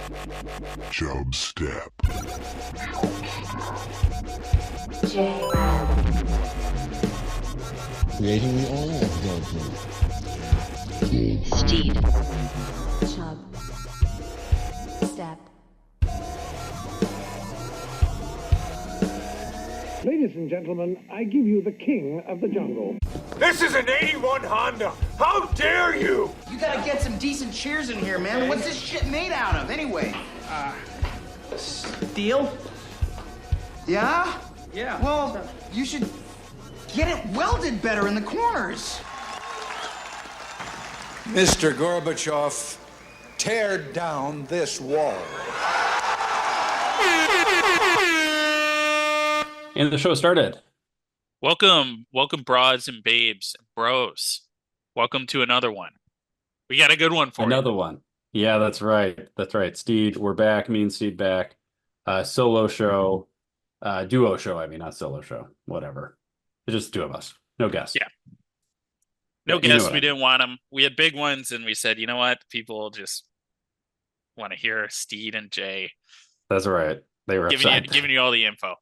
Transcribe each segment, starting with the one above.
Chubstep. Jrad. Creating the oil of judgment. Steed. Chub. Step. Ladies and gentlemen, I give you the king of the jungle. This is an 81 Honda. How dare you? You gotta get some decent cheers in here, man. What's this shit made out of, anyway? Steel? Yeah? Yeah. Well, you should get it welded better in the corners. Mr. Gorbachev, tear down this wall. And the show started. Welcome, broads and babes and bros. Welcome to another one. We got a good one for Another one. Yeah, that's right. That's right. Steed, we're back. Me and Steed back. Solo show. Duo show, I mean, not solo show. Whatever. It's just two of us. No guests. Yeah. No guests. We didn't want them. We had big ones, and we said, you know what? People just want to hear Steed and Jay. That's right. They were giving you all the info.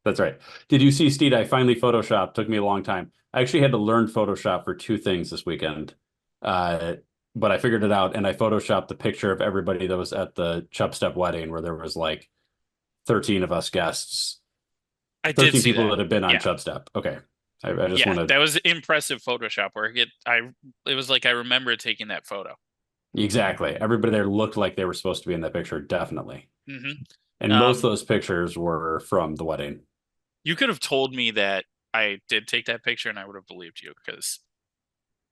That's right. Did you see, Steed? I finally Photoshopped. Took me a long time. I actually had to learn Photoshop for two things this weekend. But I figured it out, and I Photoshopped the picture of everybody that was at the Chubstep wedding where there was like 13 of us guests. I 13 did see people that. that have been on Yeah. Chubstep. Okay. I just wanted... That was impressive Photoshop work. It was like I remember taking that photo. Exactly. Everybody there looked like they were supposed to be in that picture, definitely. Mm-hmm. And most of those pictures were from the wedding. You could have told me that I did take that picture, and I would have believed you because.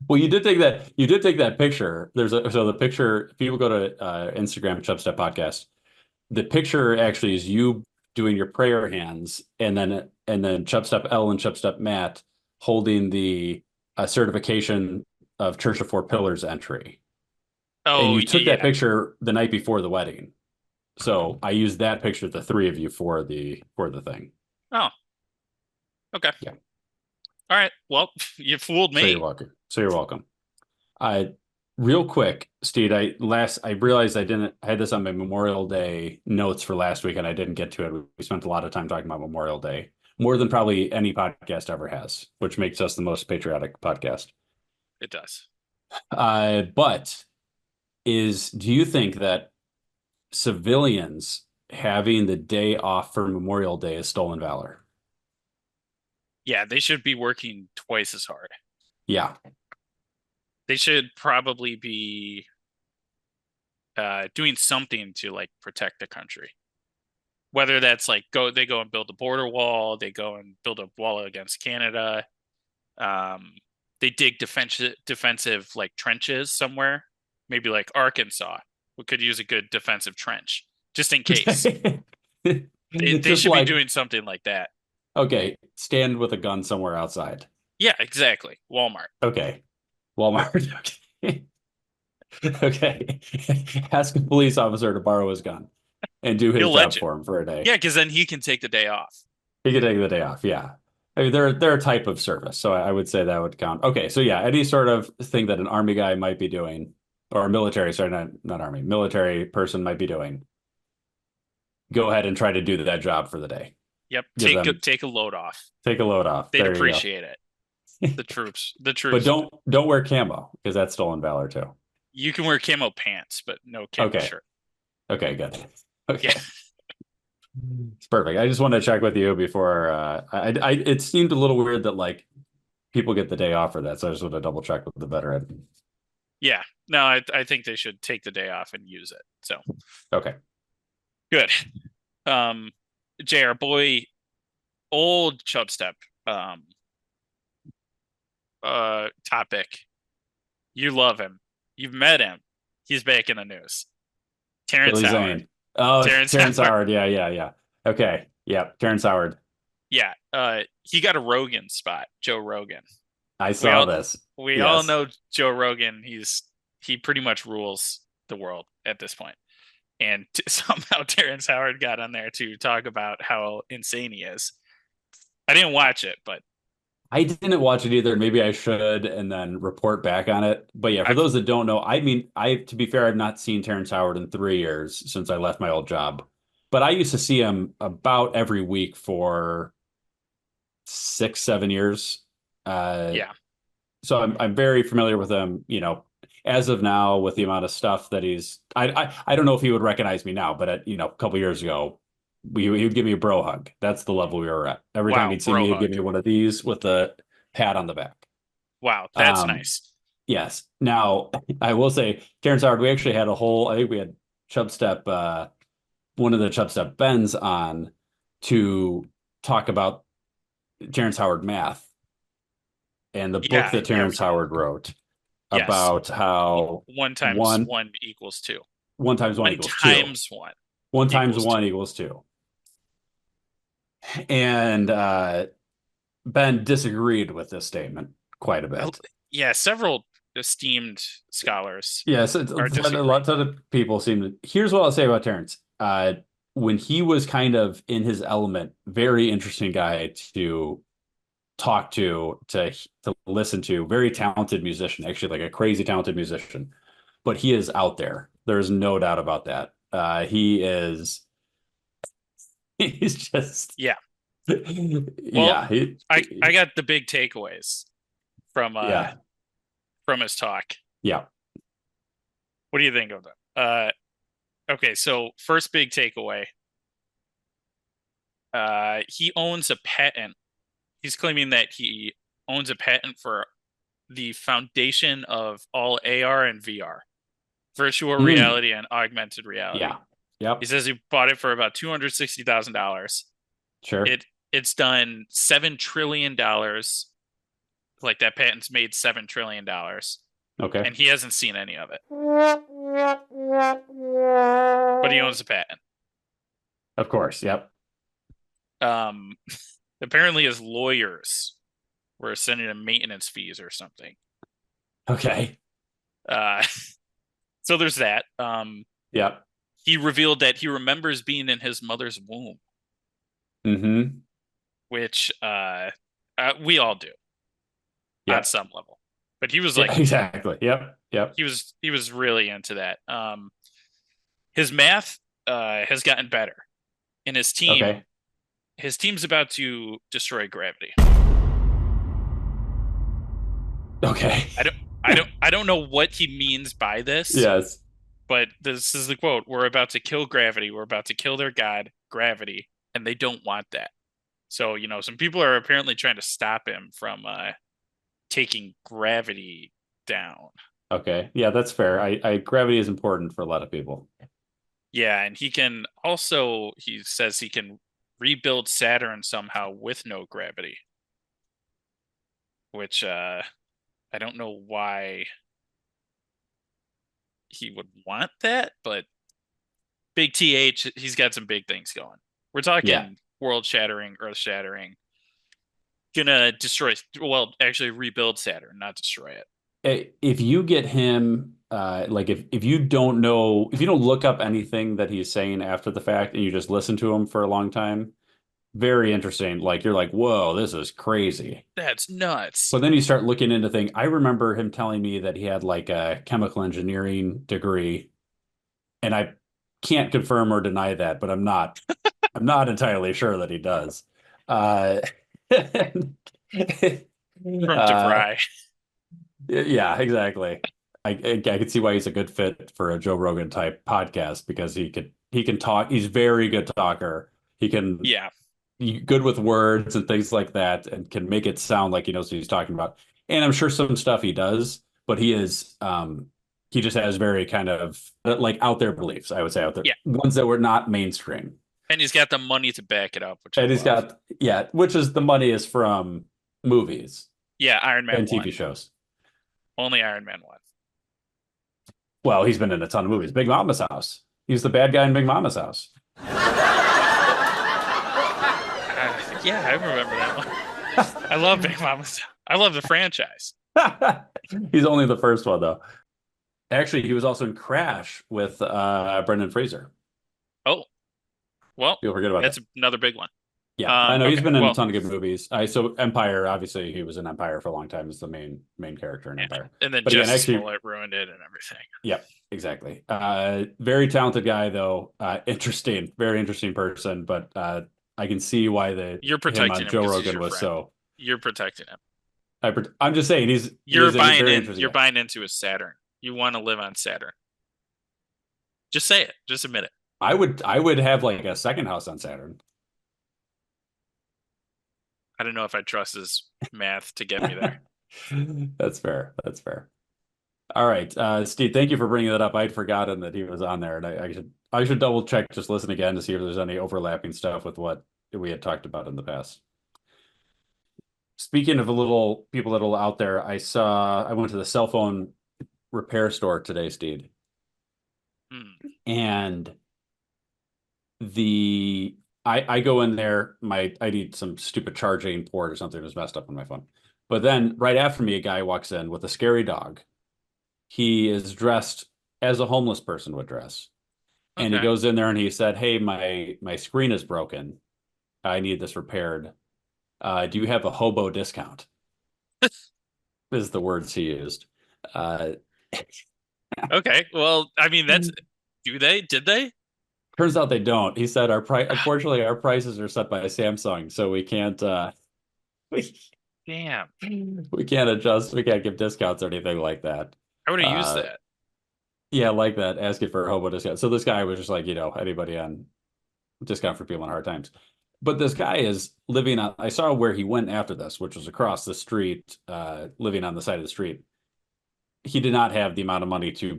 Well, you did take that. You did take that picture. So the picture. If people go to Instagram Chubstep Podcast, the picture actually is you doing your prayer hands, and then Chubstep L and Chubstep Matt holding the certification of Church of Four Pillars entry. Oh, and you took that picture the night before the wedding. So I used that picture, the three of you, for the thing. Oh. Okay. Yeah. All right. Well, you fooled me. So you're welcome. Real quick, Steve, I realized I had this on my Memorial Day notes for last week, and I didn't get to it. We spent a lot of time talking about Memorial Day, more than probably any podcast ever has, which makes us the most patriotic podcast. It does. But do you think that civilians having the day off for Memorial Day is stolen valor? Yeah, they should be working twice as hard. Yeah. They should probably be doing something to like protect the country. Whether that's like they go and build a border wall, they go and build a wall against Canada. They dig defensive like trenches somewhere, maybe like Arkansas. We could use a good defensive trench just in case. they should be doing something like that. Okay, stand with a gun somewhere outside. Yeah, exactly. Walmart. Okay. Walmart. Okay. Ask a police officer to borrow his gun and do his job for him for a day. Yeah, because then he can take the day off. He can take the day off, yeah. I mean, they're a type of service, so I would say that would count. Okay, so yeah, any sort of thing that an army guy might be doing, or a military, sorry, not army, military person might be doing, go ahead and try to do that job for the day. Yep. Take a load off. Take a load off. They'd appreciate it. The troops. But don't wear camo, because that's stolen valor too. You can wear camo pants, but no camo shirt. Okay, good. Okay. Yeah. It's perfect. I just wanted to check with you before it seemed a little weird that like people get the day off for that, so I just want to double check with the veteran. Yeah. No, I think they should take the day off and use it. So okay. Good. Jay, our boy, old Chubstep topic. You love him. You've met him. He's back in the news. Terrence Howard. Oh, Terrence Howard. Yeah. Okay. Yeah. Terrence Howard. Yeah. He got a Rogan spot. Joe Rogan. I saw this. We all know Joe Rogan. He pretty much rules the world at this point. And somehow Terrence Howard got on there to talk about how insane he is. I didn't watch it, but I didn't watch it either. Maybe I should and then report back on it. But yeah, for I've those that don't know, I mean, to be fair, I've not seen Terrence Howard in 3 years since I left my old job. But I used to see him about every week for 6, 7 years. Uh, yeah. so I'm very familiar with him, as of now with the amount of stuff that I don't know if he would recognize me now, but a couple years ago, he would give me a bro hug. That's the level we were at. Every time Wow, he'd see bro me, he'd give hug. me one of these with the pat on the back. Wow, that's Um, nice. yes. Now, I will say, Terrence Howard, we actually had I think we had Chubstep, one of the Chubstep Bens on to talk about Terrence Howard math and the book Yeah, that yeah, we Terrence did. Howard wrote Yes. about how One times one one equals two. one times one One equals two. times one One times equals two. one equals two. And Ben disagreed with this statement quite a Oh, bit. yeah, several esteemed scholars Yes, are a disagreeing. lot of people seem to. Here's what I'll say about Terrence. When he was kind of in his element, very interesting guy to talk to listen to. Very talented musician, actually, like a crazy talented musician. But he is out there. There's no doubt about that. He is. He's just. Yeah. Well, Yeah. I got the big takeaways from Yeah. from his talk. Yeah. What do you think of them? Okay, so first big takeaway. He owns a patent. He's claiming that he owns a patent for the foundation of all AR and VR, virtual Mm, reality and augmented reality. yeah. Yep. He says he bought it for about $260,000. Sure. It's done $7 trillion. Like that patent's made $7 trillion, Okay. and he hasn't seen any of it. But he owns the patent. Of course. Yep. Um, apparently his lawyers were sending him maintenance fees or something. Okay. Uh, so there's that. Yep. He revealed that he remembers being in his mother's womb, Mm-hmm. which we all do on Yep. some level. But he was Yeah, like, exactly. Yep. Yep. he was really into that. His math has gotten better, and Okay. his team's about to destroy gravity. Okay. I don't know what he means by this. Yes. But this is the quote: "We're about to kill gravity. We're about to kill their god, gravity, and they don't want that." So, some people are apparently trying to stop him from taking gravity down. Okay. Yeah, that's fair. Gravity is important for a lot of people. Yeah, and he says he can rebuild Saturn somehow with no gravity, which I don't know why he would want that, but Big TH, he's got some big things going. We're talking Yeah. world shattering, earth shattering. Gonna destroy, well, actually rebuild Saturn, not destroy it. If you get him, like if you don't know, if you don't look up anything that he's saying after the fact and you just listen to him for a long time, very interesting. Like you're like, whoa, this is crazy. That's nuts. But then you start looking into things. I remember him telling me that he had like a chemical engineering degree, and I can't confirm or deny that, but I'm not entirely sure that he does. Uh, From uh, DeVry. yeah, exactly. I could see why he's a good fit for a Joe Rogan type podcast because he can talk. He's very good talker. He can Yeah. good with words and things like that, and can make it sound like he knows what he's talking about. And I'm sure some stuff he does, but he just has very kind of like out there beliefs. I would say out there, Yeah. ones that were not mainstream. And he's got the money to back it up, which And I he's love. got which is the money is from movies Yeah, Iron Man and 1. TV shows. Only Iron Man 1. Well, he's been in a ton of movies. Big Mama's House. He's the bad guy in Big Mama's House. Yeah, I remember that one. I love Big Mama's. I love the franchise. He's only the first one though. Actually, he was also in Crash with Brendan Fraser. Oh, well, People forget about that's that. another big one. Yeah, I know he's Okay. been in a Well, ton of good movies. So Empire, obviously, he was in Empire for a long time as the main character in yeah. Empire. And then But again, Justice actually, Smollett ruined it and everything. yep, exactly. Very talented guy though. Interesting, very interesting person. But I can see why You're him protecting on him Joe because he's Rogan your was friend. so. You're protecting him. I'm just saying he You're is a buying very in. interesting You're guy. buying into his Saturn. You want to live on Saturn. Just say it. Just admit it. I would have like a second house on Saturn. I don't know if I trust his math to get me there. That's fair. That's fair. All right, Steve, thank you for bringing that up. I'd forgotten that he was on there, and I should double check, just listen again to see if there's any overlapping stuff with what we had talked about in the past. Speaking of people that are out there, I went to the cell phone repair store today, Steve, and I go in there, I need some stupid charging port or something was messed up on my phone. But then right after me, a guy walks in with a scary dog. He is dressed as a homeless person would dress. And he Okay. goes in there and he said, "Hey, my screen is broken. I need this repaired. Do you have a hobo discount?" Is the words he used. Uh, Okay. Well, I mean, do they? Did they? Turns out they don't. He said, unfortunately, our prices are set by Samsung, so we can't we, Damn. we can't adjust. We can't give discounts or anything like that. I would have used Uh, that. yeah, like that, asking for a hobo discount. So this guy was just like, anybody on discount for people in hard times. But this guy is living on, I saw where he went after this, which was across the street, living on the side of the street. He did not have the amount of money to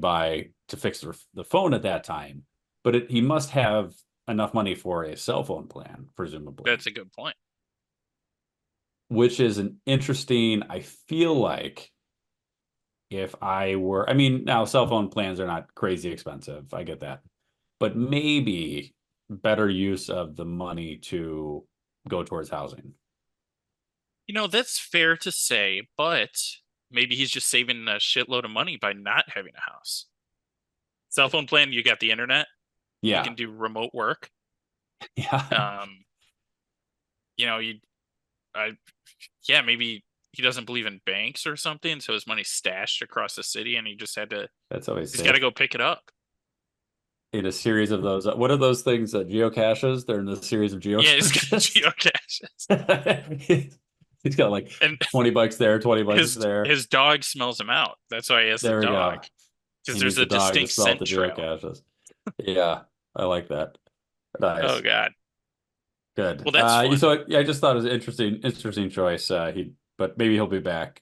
fix the phone at that time, but he must have enough money for a cell phone plan, presumably. That's a good point. Which is an interesting, I feel like if I mean, now cell phone plans are not crazy expensive. I get that. But maybe better use of the money to go towards housing. That's fair to say, but maybe he's just saving a shitload of money by not having a house. Cell phone plan, you got the internet. Yeah. You can do remote work. Yeah. Maybe he doesn't believe in banks or something, so his money's stashed across the city, and he just had to. That's always He's got to go pick it up. In a series of those. What are those things? Geocaches? They're in a series of geocaches. Yeah, he's got geocaches. He's got like And $20 there, $20 there. His dog smells him out. That's why he has There the we go. dog. Because He there's needs a the dog to distinct smell scent the trail. geocaches. Yeah, I like that. Nice. Oh God. Good. Well, that's fun. So I just thought it was an interesting choice. But maybe he'll be back.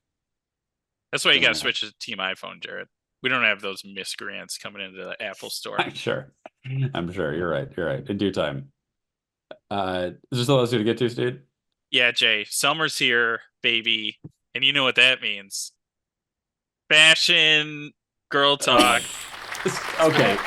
That's why you got to Yeah. switch to Team iPhone, Jrad. We don't have those miscreants coming into the Apple store. I'm sure. You're right. In due time. Is there still else to get to, Steve? Yeah, Jay. Summer's here, baby, and you know what that means. Fashion, girl talk. Okay.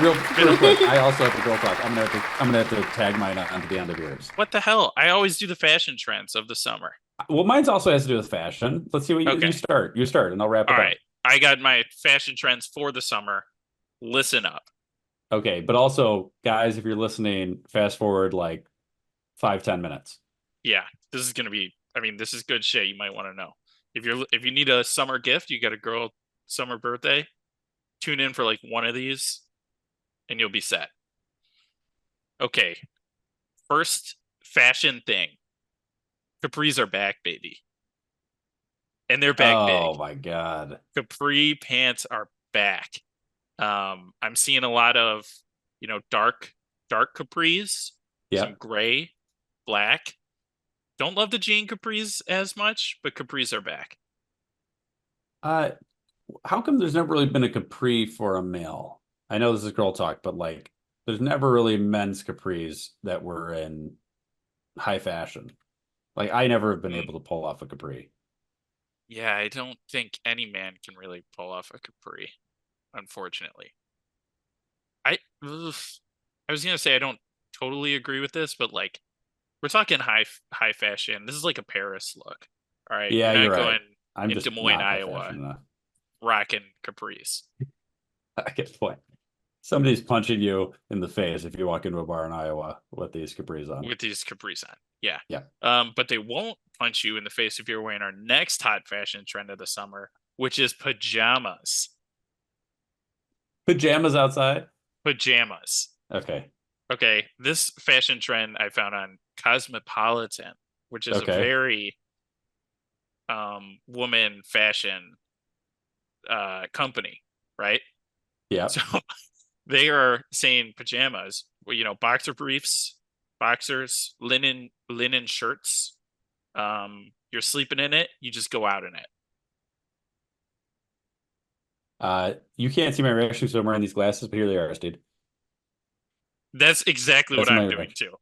Real quick. I also have to girl talk. I'm gonna have to tag mine onto the end of yours. What the hell? I always do the fashion trends of the summer. Well, mine's also has to do with fashion. Let's see what you start. You start, and I'll wrap it All up. right. I got my fashion trends for the summer. Listen up. Okay, but also, guys, if you're listening, fast forward like 5-10 minutes. Yeah, this is gonna be. I mean, this is good shit. You might want to know if you need a summer gift, you got a girl summer birthday. Tune in for like one of these, and you'll be set. Okay, first fashion thing. Capris are back, baby. And they're back big. Oh my God. Capri pants are back. I'm seeing a lot of, dark capris. Yeah. Some gray, black. Don't love the jean capris as much, but capris are back. How come there's never really been a capri for a male? I know this is girl talk, but like there's never really men's capris that were in high fashion. Like I never have been able to pull off a capri. Yeah, I don't think any man can really pull off a capri, unfortunately. I was gonna say I don't totally agree with this, but like we're talking high fashion. This is like a Paris look. All right. Yeah, You're you're not right. going I'm in just Des Moines, not high Iowa, fashion enough. rocking capris. I get the point. Somebody's punching you in the face if you walk into a bar in Iowa with these capris on. with these capris on. Yeah. Yeah. But they won't punch you in the face if you're wearing our next hot fashion trend of the summer, which is pajamas. Pajamas outside? Pajamas. Okay. Okay. This fashion trend I found on Cosmopolitan, which is a Okay. very woman fashion company, right? Yeah. So they are saying pajamas, well, you know, boxer briefs, boxers, linen shirts. You're sleeping in it, you just go out in it. You can't see my reaction because I'm wearing these glasses, but here they are, dude. That's exactly That's what my I'm doing reaction. too.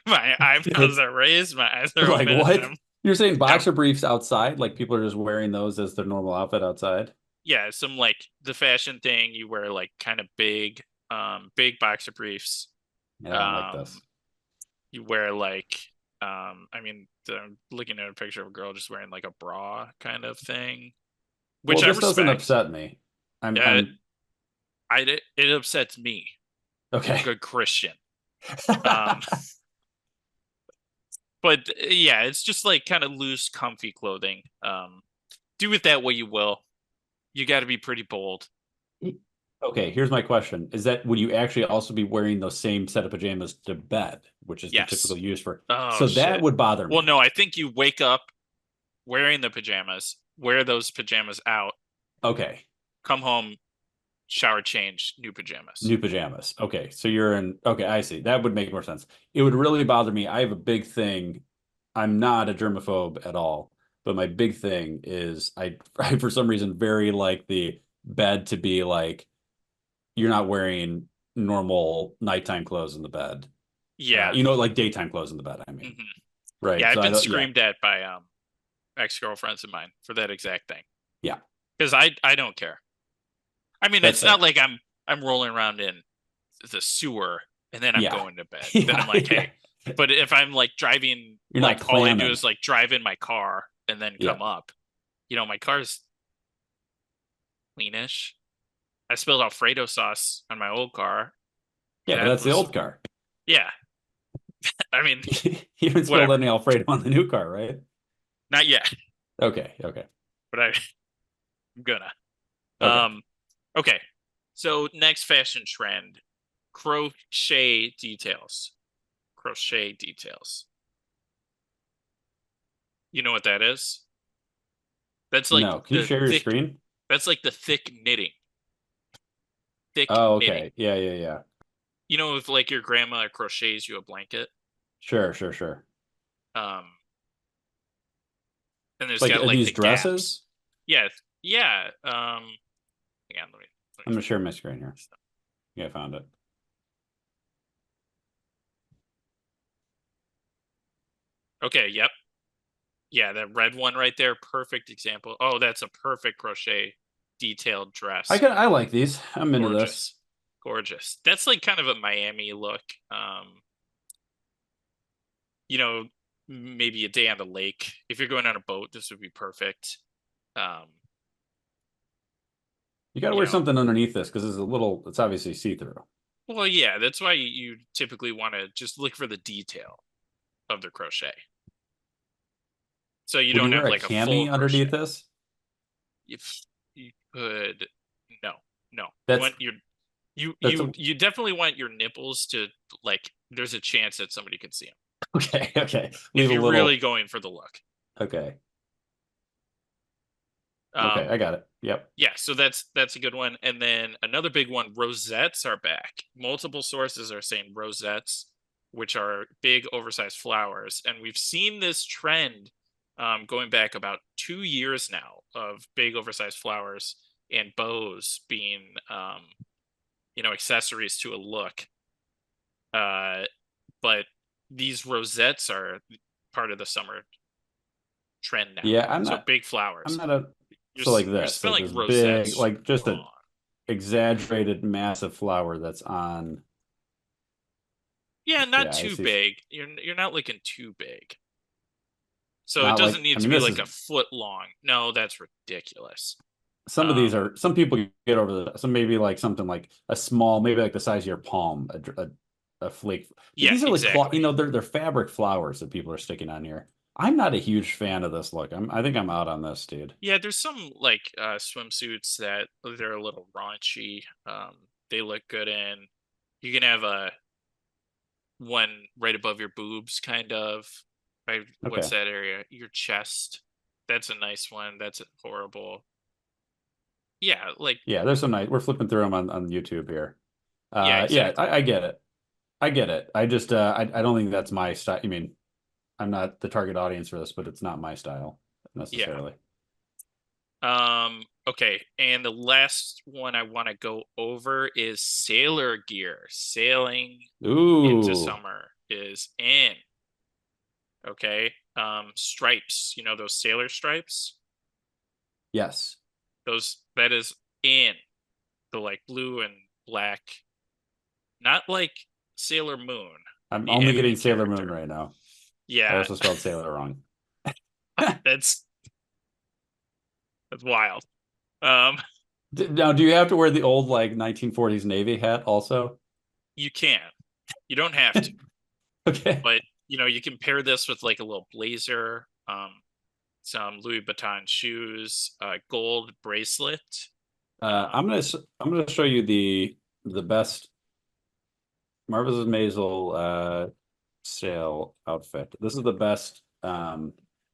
My eyebrows are raised, my eyes are Like open. what? You're saying boxer briefs outside? Like people are just wearing those as their normal outfit outside? Yeah, some like the fashion thing, you wear like kind of big boxer briefs. Yeah, I don't like this. You wear like I mean, I'm looking at a picture of a girl just wearing like a bra kind of thing, which Well, I this doesn't respect. upset me. Yeah, it upsets me. Okay. Good Christian. But yeah, it's just like kind of loose, comfy clothing. Do with that what you will. You got to be pretty bold. Okay, here's my question. Is that would you actually also be wearing those same set of pajamas to bed, which is the Yes. typical use for? Oh, So that shit. would bother me. Well, no, I think you wake up wearing the pajamas, wear those pajamas out, Okay. come home, shower, change, new pajamas. New pajamas. Okay. So you're in. Okay, I see. That would make more sense. It would really bother me. I have a big thing. I'm not a germaphobe at all, but my big thing is I for some reason very like the bed to be like you're not wearing normal nighttime clothes in the bed. Yeah. You know, like daytime clothes in the bed, I mean. Mhm. Right. Yeah, I've So I been don't- yeah. screamed at by ex-girlfriends of mine for that exact thing. Yeah. Because I don't care. I mean, That's it's fair. not like I'm rolling around in the sewer and then I'm Yeah. going to bed. Yeah, Then I'm like, hey. yeah. But if I'm like driving, You're not like all I do clamming. is like drive in my car and then Yeah. come up. You know, my car's cleanish. I spilled Alfredo sauce on my old car. Yeah, but That that's the was- old car. Yeah. I mean, You haven't spilled Whatever. any Alfredo on the new car, right? not yet, Okay. Okay. but I'm gonna. Okay. Okay. So next fashion trend, crochet details. Crochet details. You know what that is? That's like No. Can you the share your thick, screen? that's like the thick knitting. Thick Oh, knitting. okay. Yeah, yeah, yeah. You know, if like your grandma crochets you a blanket, Sure, sure, sure. and there's Like got are like these the dresses? gaps. Yeah, yeah. Hang on, let me I'm gonna share my screen here. Yeah, I found it. Okay, yep. Yeah, that red one right there, perfect example. Oh, that's a perfect crochet detailed dress. I like these. I'm into this. Gorgeous. Gorgeous. That's like kind of a Miami look. You know, maybe a day on the lake. If you're going on a boat, this would be perfect. You got to You wear know. something underneath this because it's obviously see-through. Well, yeah, that's why you typically want to just look for the detail of the crochet. So you Would don't you have wear like a a cami full underneath crochet. this? If you could, no. That's You definitely want your nipples to like. There's a chance that somebody could see them okay. Okay. if Leave a you're little. really going for the look. Okay. Okay, I got it. Yep. Yeah, so that's a good one. And then another big one, rosettes are back. Multiple sources are saying rosettes, which are big oversized flowers, and we've seen this trend going back about 2 years now of big oversized flowers and bows being accessories to a look. But these rosettes are part of the summer trend now. Yeah, I'm so not. big flowers. I'm not a. You're, So like you're this, like spelling this rosettes big, like just a wrong. exaggerated massive flower that's on. Yeah, not Yeah, I too see. big. You're not looking too big. So Not it doesn't like- need I to mean, be this like is- a foot long. No, that's ridiculous. some of these are, some people get over the, some maybe like something like a small, maybe like the size of your palm, a flake. Yeah, These are like exactly. they're fabric flowers that people are sticking on here. I'm not a huge fan of this look. I think I'm out on this, dude. Yeah, there's some like swimsuits that they're a little raunchy. They look good in. You can have a one right above your boobs, kind of. Right, what's Okay. that area? Your chest. That's a nice one. That's horrible. Yeah, like Yeah, there's some nice. We're flipping through them on YouTube here. yeah, Yeah, exactly. I get it. I get it. I just I don't think that's my style. I mean, I'm not the target audience for this, but it's not my style Yeah. necessarily. Okay, and the last one I want to go over is sailor gear. Sailing into Ooh, summer is in. Okay. Stripes, you know those sailor stripes? yes. Those that is in the like blue and black, not like Sailor Moon, I'm the only anime getting Sailor Moon character. right now. I Yeah, also spelled Sailor wrong. that's wild. Um, Now, do you have to wear the old like 1940s Navy hat also? you can. You don't have to, Okay. but you can pair this with like a little blazer, some Louis Vuitton shoes, gold bracelet. Um, I'm gonna show you the best Marvelous Maisel sale outfit. This is the best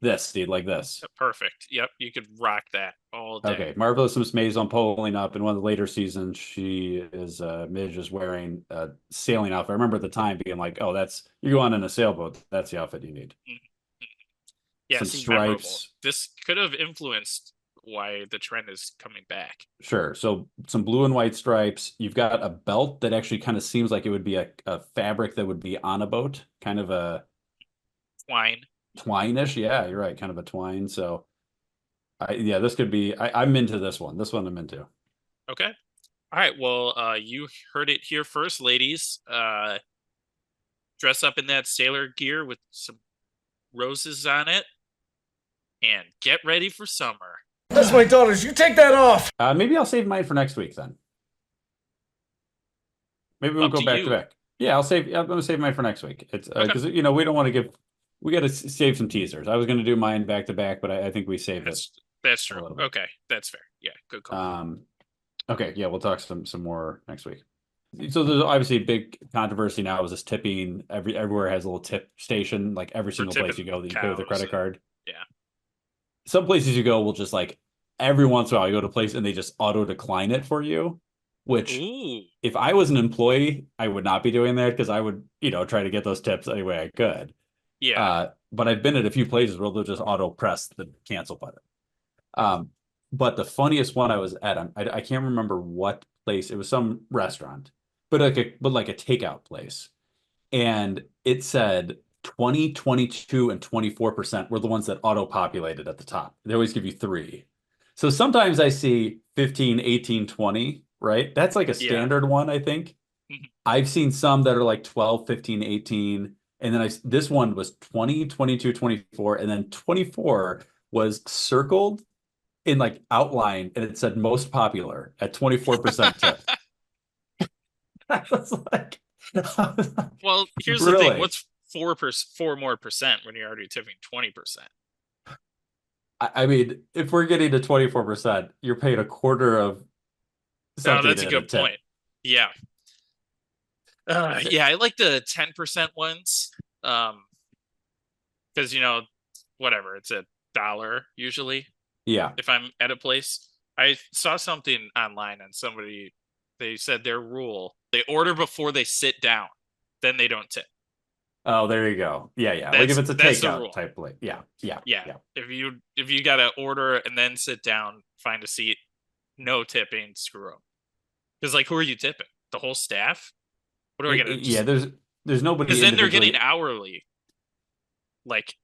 this dude like this. Perfect. Yep, you could rock that all day. Okay, Marvelous Miss Maisel pulling up in one of the later seasons. She is Midge is wearing a sailing outfit. I remember at the time being like, "Oh, that's you go on in a sailboat. That's the outfit you need." Mhm. Yeah, Some see, memorable. stripes, This could have influenced why the trend is coming back. sure. So some blue and white stripes. You've got a belt that actually kind of seems like it would be a fabric that would be on a boat, kind of a Twine. twine-ish. Yeah, you're right, kind of a twine. So, yeah, this could be. I'm into this one. This one I'm into. Okay. All right. Well, you heard it here first, ladies. Dress up in that sailor gear with some roses on it and get ready for summer. That's my daughter's. You take that off. Maybe I'll save mine for next week then. Maybe we'll Up go to back to you. back. Yeah, I'll save. I'm gonna save mine for next week. It's Okay. because we don't want to give. We got to save some teasers. I was gonna do mine back to back, but I think we saved it That's a true. little bit. Okay. That's fair. Yeah. Good call. Okay, yeah, we'll talk some more next week. So there's obviously a big controversy now is this tipping. Everywhere has a little tip station, like every For single place you tipping go that you pay with a cows credit and card. yeah. Some places you go will just like every once in a while you go to a place and they just auto decline it for you, which Ooh. if I was an employee, I would not be doing that because I would, try to get those tips any way I could. Yeah. But I've been at a few places where they'll just auto press the cancel button. But the funniest one I was at, I can't remember what place. It was some restaurant, but like a takeout place, and it said 20, 22, and 24% were the ones that auto populated at the top. They always give you three. So sometimes I see 15, 18, 20, right? That's like a Yeah. standard one, I think. Mhm. I've seen some that are like 12, 15, 18. And then this one was 20, 22, 24. And then 24 was circled in like outline and it said most popular at 24% tip. I was like, Well, here's the thing. really? What's 4 more percent when you're already tipping 20%? I mean, if we're getting to 24%, you're paying a quarter of Oh, something that's a in a good tip. point. Yeah. Yeah, I like the 10% ones. Because whatever, it's $1 usually Yeah. if I'm at a place. I saw something online and they said their rule, they order before they sit down, then they don't tip. Oh, there you go. Yeah, yeah. Like if it's a That's the takeout rule. type plate. Yeah, yeah, Yeah. yeah. If you gotta order and then sit down, find a seat, no tipping, screw them. Because like, who are you tipping? The whole staff? What do I gotta Yeah, just? there's nobody Because then they're individually. getting hourly. Like,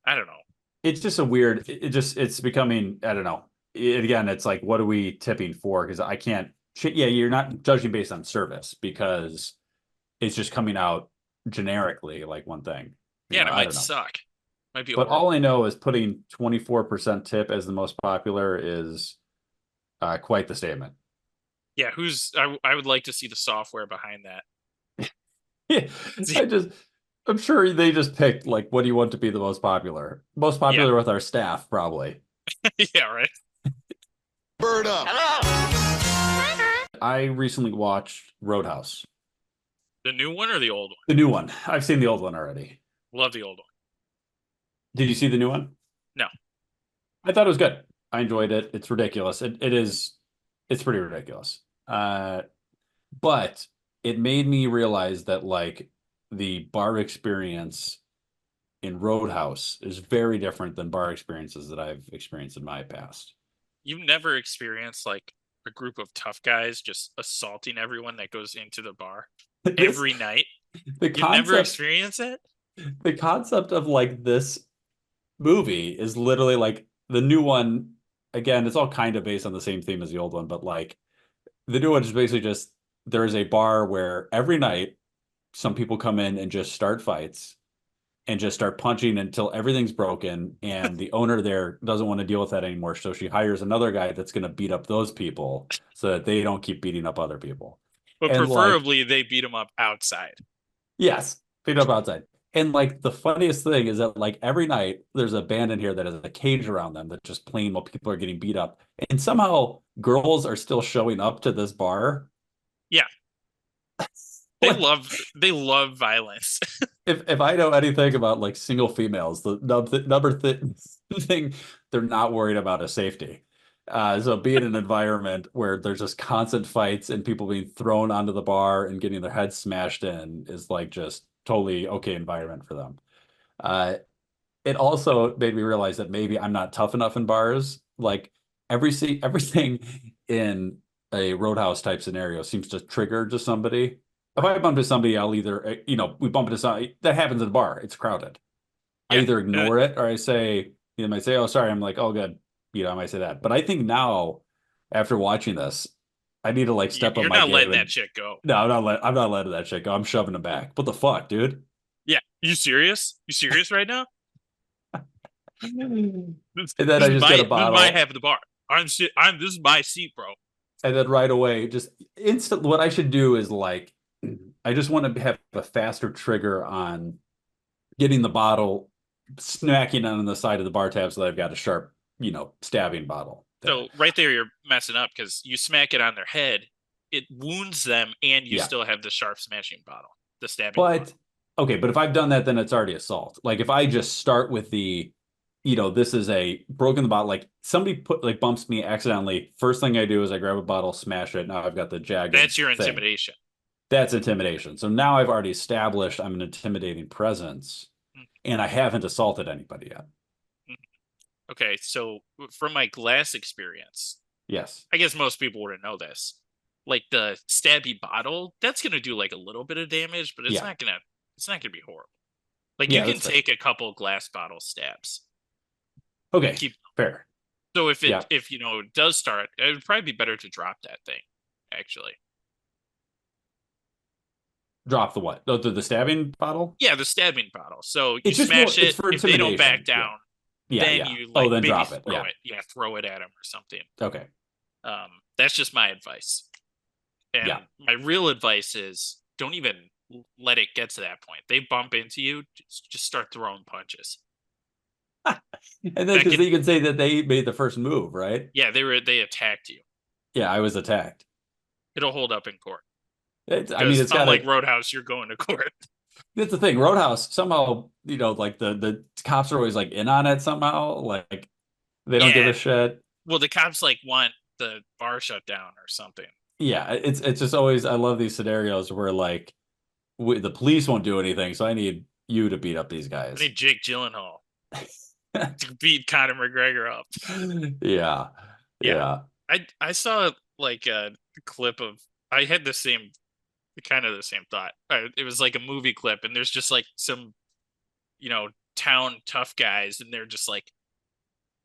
I don't know. It's just a weird. It's becoming. I don't know. Again, it's like, what are we tipping for? Because I can't. Yeah, you're not judging based on service because it's just coming out generically like one thing. Yeah, and it I might don't know. suck. Might be But all horrible. I know is putting 24% tip as the most popular is quite the statement. Yeah, I would like to see the software behind that. I'm sure they just picked like, what do you want to be the most popular? Most Yeah. popular with our staff, probably. Yeah, right. Bird up. I recently watched Roadhouse, The new one or the old one? the new one. I've seen the old one already. Love the old one. Did you see the new one? No. I thought it was good. I enjoyed it. It's ridiculous. It's pretty ridiculous. But it made me realize that like the bar experience in Roadhouse is very different than bar experiences that I've experienced in my past. You've never experienced like a group of tough guys just assaulting everyone that goes into the bar every night? The You've never concept, experienced it? the concept of like this movie is literally like the new one. Again, it's all kind of based on the same theme as the old one, but like the new one is basically just there is a bar where every night some people come in and just start fights and just start punching until everything's broken. And the owner there doesn't want to deal with that anymore. So she hires another guy that's going to beat up those people so that they don't keep beating up other people. But And like, preferably they beat them up outside. yes, beat up outside. And like the funniest thing is that like every night there's a band in here that has a cage around them that's just playing while people are getting beat up. And somehow girls are still showing up to this bar. Yeah. They love violence. If I know anything about like single females, the thing they're not worried about is safety. So being in an environment where there's just constant fights and people being thrown onto the bar and getting their heads smashed in is like just totally okay environment for them. It also made me realize that maybe I'm not tough enough in bars. Like everything in a Roadhouse type scenario seems to trigger just somebody. If I bump into somebody, I'll either, we bump into somebody that happens in the bar. It's crowded. I Yeah. either ignore it or I say, they might say, oh, sorry. I'm like, oh, good. I might say that. But I think now, after watching this, I need to like step up You're my not game. letting that shit go. No, I'm not letting that shit go. I'm shoving it back. What the fuck, dude? Yeah. You serious? You serious right now? And then I just get a bottle. This is my half of the bar. This is my seat, bro. And then right away, just instant. What I should do is like, I just want to have a faster trigger on getting the bottle, smacking on the side of the bar tab so that I've got a sharp, stabbing bottle. So right there, you're messing up because you smack it on their head, it wounds them, and you still have the sharp smashing bottle, the stabbing. But okay, but if I've done that, then it's already assault. Like if I just start with the, this is a broken the bottle. Like somebody bumps me accidentally. First thing I do is I grab a bottle, smash it. Now I've got the jagged. That's your thing. intimidation. That's intimidation. So now I've already established I'm an intimidating presence, and I haven't assaulted anybody yet. Okay, so from my glass experience, yes, I guess most people wouldn't know this. Like the stabby bottle, that's gonna do like a little bit of damage, but it's not gonna be horrible. Like you can take a couple glass bottle stabs. Okay, fair. So if it does start, it would probably be better to drop that thing, actually. Drop the what? The stabbing bottle? Yeah, the stabbing bottle. So you smash it. If they don't back down, then you like then maybe drop it. throw it. Yeah, throw it at them or something. Okay. That's just my advice. And my real advice is don't even let it get to that point. They bump into you, just start throwing punches. And then because you can say that they made the first move, right? Yeah, they attacked you. Yeah, I was attacked. It'll hold up in court. It's got like Roadhouse, you're going to court. That's the thing. Roadhouse somehow, like the cops are always like in on it somehow. Like they don't give a shit. Well, the cops like want the bar shut down or something. Yeah, it's just always. I love these scenarios where like the police won't do anything, so I need you to beat up these guys. I need Jake Gyllenhaal to beat Conor McGregor up. Yeah. I saw like a clip of. I had the same thought. It was like a movie clip, and there's just like some, town tough guys, and they're just like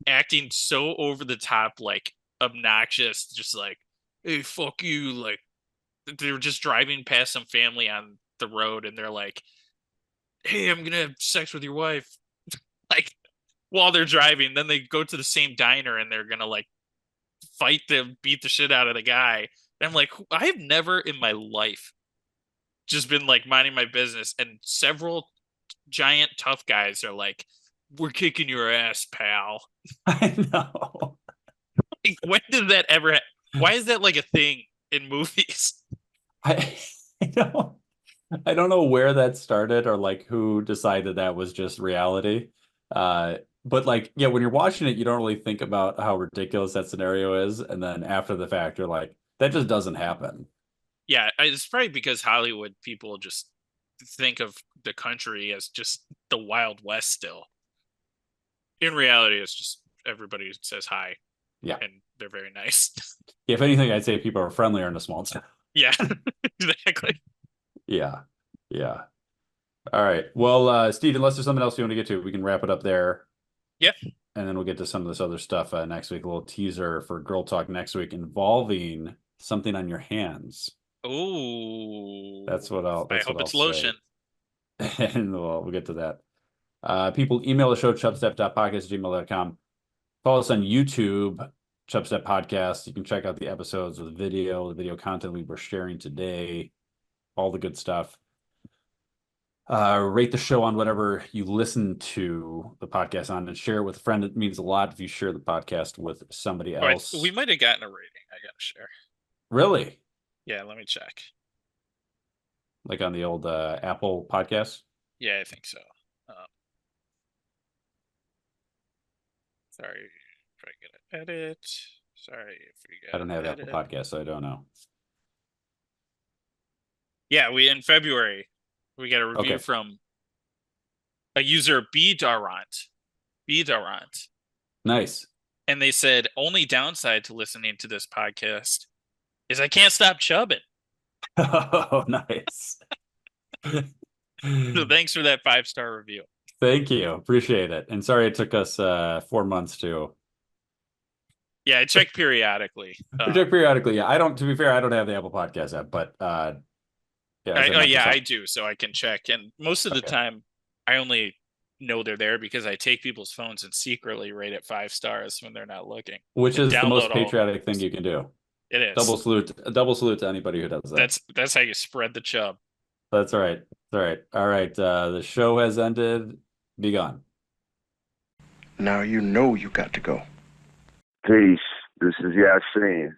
acting so over the top, like obnoxious, just like, hey, fuck you. Like they were just driving past some family on the road, and they're like, hey, I'm gonna have sex with your wife. Like while they're driving, then they go to the same diner, and they're gonna like fight them, beat the shit out of the guy. And I'm like, I've never in my life just been like minding my business, and several giant tough guys are like, "We're kicking your ass, pal." I know. Like, when did that ever? Why is that like a thing in movies? I, I don't I don't know where that started or like who decided that was just reality. But like, yeah, when you're watching it, you don't really think about how ridiculous that scenario is, and then after the fact, you're like, that just doesn't happen. Yeah, it's probably because Hollywood people just think of the country as just the Wild West still. In reality, it's just everybody says hi. Yeah. And they're very nice. If anything, I'd say people are friendlier in a small town. Yeah, exactly. Yeah. Yeah. All right. Well, Steve, unless there's something else you want to get to, we can wrap it up there. Yep. And then we'll get to some of this other stuff next week. A little teaser for Girl Talk next week involving something on your hands. Oh, That's what I'll. I That's hope what it's I'll lotion. say. And we'll get to that. People email the show chubstep.podcast@gmail.com. Follow us on YouTube, Chubstep Podcast. You can check out the episodes with the video content we were sharing today, all the good stuff. Rate the show on whatever you listen to the podcast on, and share it with a friend. It means a lot if you share the podcast with somebody else. We might have gotten a rating. I gotta share. Really? Yeah, let me check. Like on the old Apple podcast? Yeah, I think so. Sorry if I get an edit. Sorry if we get. I don't have edit. Apple Podcasts, so I don't know. Yeah, we in February we got a review from a user B Darant. Nice. And they said only downside to listening to this podcast is I can't stop chubbing. Oh, nice. So thanks for that 5-star review. Thank you. Appreciate it. And sorry it took us 4 months to. Yeah, I check periodically. Check periodically. Yeah, to be fair, I don't have the Apple Podcast app, but yeah. I do, so I can check. And most of the time, I only know they're there because I take people's phones and secretly rate it 5 stars when they're not looking. Which is the most patriotic thing you can do. It is. Double salute to anybody who does that. That's how you spread the chub. That's right. All right. The show has ended. Be gone. Now you know you got to go. Peace. This is Yasin.